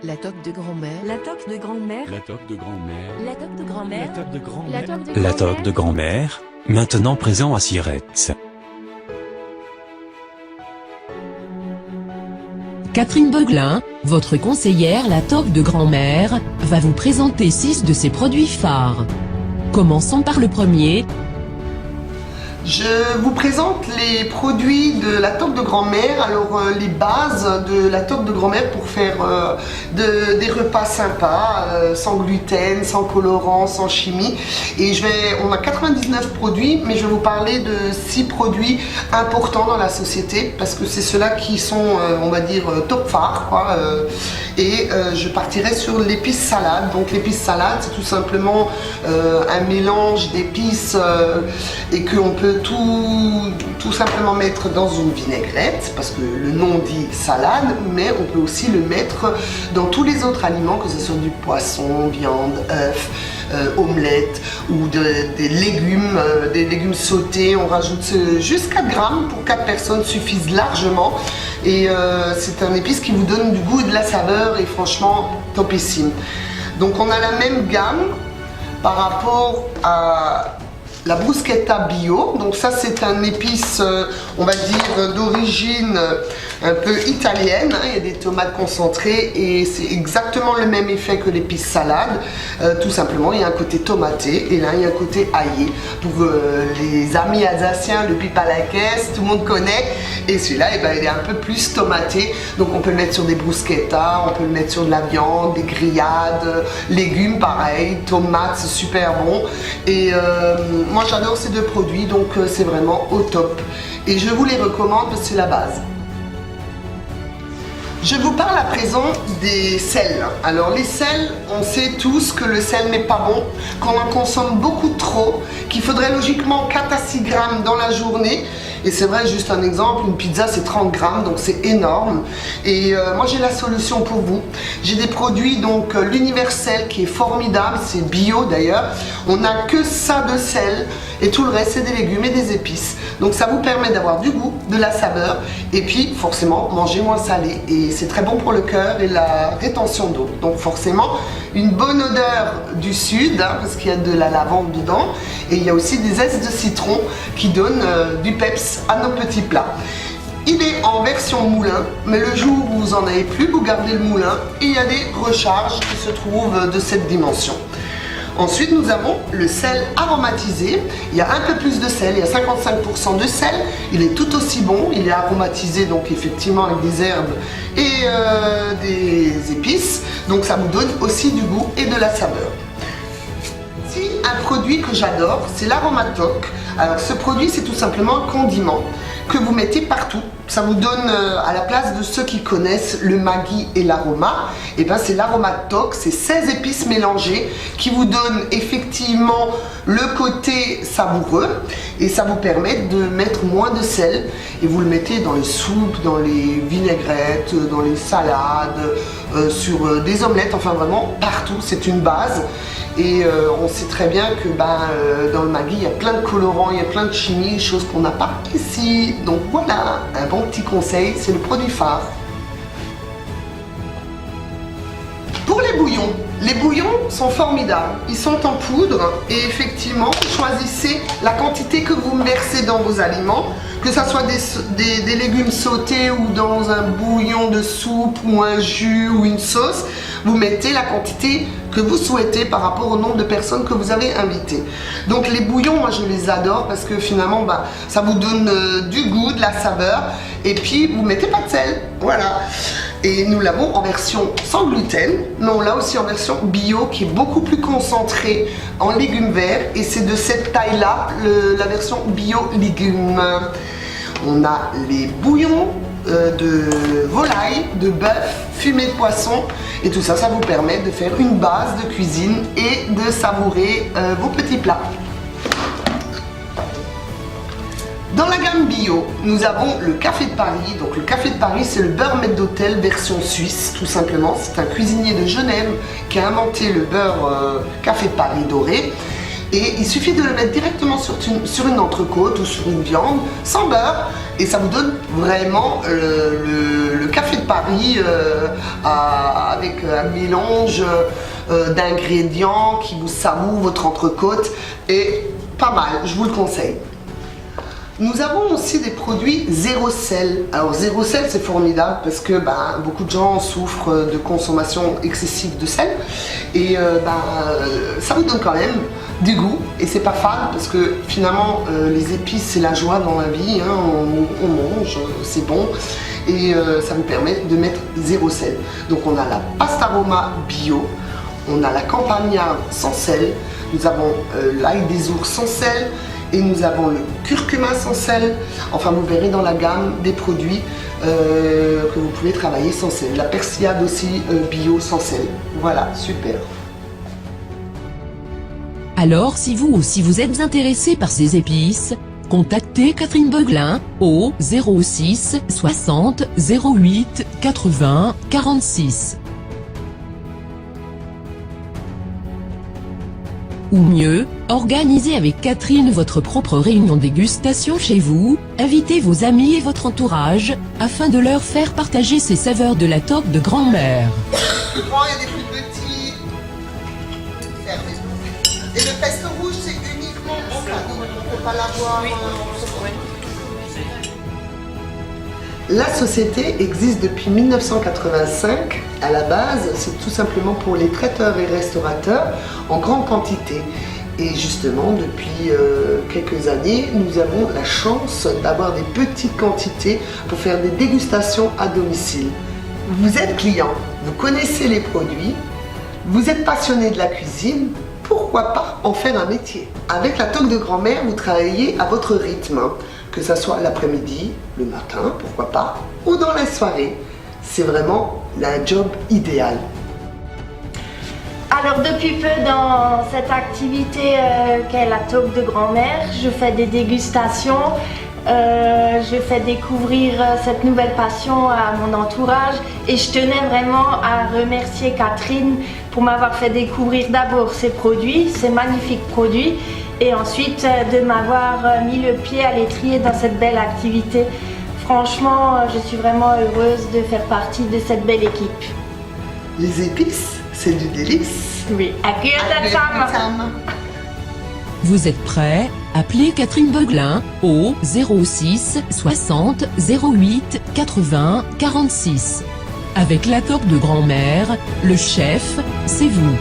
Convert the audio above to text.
La toque de grand-mère. La toque de grand-mère. La toque de grand-mère. La toque de grand-mère. La toque de grand-mère. La toque de grand-mère, maintenant présent à Siretz. Catherine Beuglin, votre conseillère La toque de grand-mère, va vous présenter 6 de ses produits phares. Commençons par le premier. Je vous présente les produits de la toque de grand-mère, alors les bases de la toque de grand-mère pour faire des repas sympas, sans gluten, sans colorant, sans chimie. Et on a 99 produits, mais je vais vous parler de 6 produits importants dans la société, parce que c'est ceux-là qui sont, on va dire, top phares, quoi. Je partirai sur l'épice salade. Donc l'épice salade, c'est tout simplement un mélange d'épices et qu'on peut tout simplement mettre dans une vinaigrette, parce que le nom dit salade, mais on peut aussi le mettre dans tous les autres aliments, que ce soit du poisson, viande, œufs, omelette ou des légumes sautés. On rajoute juste 4 grammes pour 4 personnes, suffisent largement. Et c'est un épice qui vous donne du goût et de la saveur, et franchement topissime. Donc on a la même gamme par rapport à la bruschetta bio. Donc ça, c'est un épice, on va dire, d'origine un peu italienne, hein. Il y a des tomates concentrées et c'est exactement le même effet que l'épice salade. Tout simplement, il y a un côté tomaté et là, il y a un côté aillé. Pour les amis alsaciens, le pipe à la caisse, tout le monde connaît. Et celui-là, eh ben, il est un peu plus tomaté. Donc on peut le mettre sur des bruschettas, on peut le mettre sur de la viande, des grillades, légumes pareil, tomates, c'est super bon. Et moi j'adore ces 2 produits, donc c'est vraiment au top. Et je vous les recommande parce que c'est la base. Je vous parle à présent des sels. Alors les sels, on sait tous que le sel n'est pas bon, qu'on en consomme beaucoup trop, qu'il faudrait logiquement 4 à 6 grammes dans la journée. Et c'est vrai, juste un exemple, une pizza c'est 30 grammes, donc c'est énorme. Et moi j'ai la solution pour vous. J'ai des produits, donc l'universel qui est formidable, c'est bio d'ailleurs. On n'a que ça de sel et tout le reste c'est des légumes et des épices. Donc ça vous permet d'avoir du goût, de la saveur et puis forcément manger moins salé. Et c'est très bon pour le cœur et la rétention d'eau. Donc forcément une bonne odeur du sud, hein, parce qu'il y a de la lavande dedans. Et il y a aussi des zestes de citron qui donnent du peps à nos petits plats. Il est en version moulin, mais le jour où vous en avez plus, vous gardez le moulin et il y a des recharges qui se trouvent de cette dimension. Ensuite, nous avons le sel aromatisé. Il y a un peu plus de sel, il y a 55% de sel. Il est tout aussi bon, il est aromatisé, donc effectivement avec des herbes et des épices. Donc ça vous donne aussi du goût et de la saveur. Si un produit que j'adore, c'est l'Aromatoc. Alors ce produit, c'est tout simplement un condiment que vous mettez partout. Ça vous donne, à la place de ceux qui connaissent le Maggi et l'aroma, et ben c'est l'Aromatoc, c'est 16 épices mélangées qui vous donnent effectivement le côté savoureux et ça vous permet de mettre moins de sel et vous le mettez dans les soupes, dans les vinaigrettes, dans les salades, sur des omelettes, enfin vraiment partout, c'est une base. Et on sait très bien que dans le Maggi, il y a plein de colorants, il y a plein de chimie, choses qu'on n'a pas ici. Donc voilà, un bon petit conseil, c'est le produit phare. Pour les bouillons sont formidables. Ils sont en poudre et effectivement, vous choisissez la quantité que vous versez dans vos aliments, que ce soit des légumes sautés ou dans un bouillon de soupe ou un jus ou une sauce. Vous mettez la quantité que vous souhaitez par rapport au nombre de personnes que vous avez invitées. Donc les bouillons, moi je les adore parce que finalement ça vous donne du goût, de la saveur et puis vous mettez pas de sel, voilà. Et nous l'avons en version sans gluten, mais on l'a aussi en version bio qui est beaucoup plus concentrée en légumes verts et c'est de cette taille là, la version bio légumes. On a les bouillons de volaille, de bœuf, fumée de poisson et tout ça, ça vous permet de faire une base de cuisine et de savourer vos petits plats. Dans la gamme bio, nous avons le Café de Paris. Donc le Café de Paris, c'est le beurre maître d'hôtel version suisse, tout simplement. C'est un cuisinier de Genève qui a inventé le beurre Café de Paris doré. Et il suffit de le mettre directement sur une entrecôte ou sur une viande, sans beurre, et ça vous donne vraiment le café de Paris avec un mélange d'ingrédients qui vous savoure votre entrecôte, et pas mal, je vous le conseille. Nous avons aussi des produits zéro sel. Alors zéro sel, c'est formidable parce que beaucoup de gens souffrent de consommation excessive de sel, et ça vous donne quand même du goût, et c'est pas fade parce que finalement les épices c'est la joie dans la vie, hein. On mange, c'est bon, et ça vous permet de mettre zéro sel. Donc on a la Pastaroma bio, on a la Campagnarde sans sel, nous avons l'ail des ours sans sel, et nous avons le curcuma sans sel. Enfin, vous verrez dans la gamme des produits que vous pouvez travailler sans sel. La persillade aussi bio sans sel. Voilà, super. Alors si vous aussi vous êtes intéressé par ces épices, contactez Catherine Beuglin au 06 60 08 80 46. Ou mieux, organisez avec Catherine votre propre réunion dégustation chez vous, invitez vos amis et votre entourage, afin de leur faire partager ces saveurs de la toque de grand-mère. Il y a des plus petits. Et le pesto rouge, c'est uniquement en cadeau. On ne peut pas l'avoir. La société existe depuis 1985. À la base, c'est tout simplement pour les traiteurs et restaurateurs en grande quantité. Et justement, depuis quelques années, nous avons la chance d'avoir des petites quantités pour faire des dégustations à domicile. Vous êtes client, vous connaissez les produits, vous êtes passionné de la cuisine, pourquoi pas en faire un métier? Avec la toque de grand-mère, vous travaillez à votre rythme, que ce soit l'après-midi, le matin, pourquoi pas, ou dans la soirée. C'est vraiment la job idéale. Alors depuis peu dans cette activité qu'est la toque de grand-mère, je fais des dégustations, je fais découvrir cette nouvelle passion à mon entourage, et je tenais vraiment à remercier Catherine pour m'avoir fait découvrir d'abord ces produits, ces magnifiques produits, et ensuite de m'avoir mis le pied à l'étrier dans cette belle activité. Franchement, je suis vraiment heureuse de faire partie de cette belle équipe. Les épices, c'est du délice. Oui, Vous êtes prêts? Appelez Catherine Beuglin au 06 60 08 80 46. Avec la toque de grand-mère, le chef, c'est vous.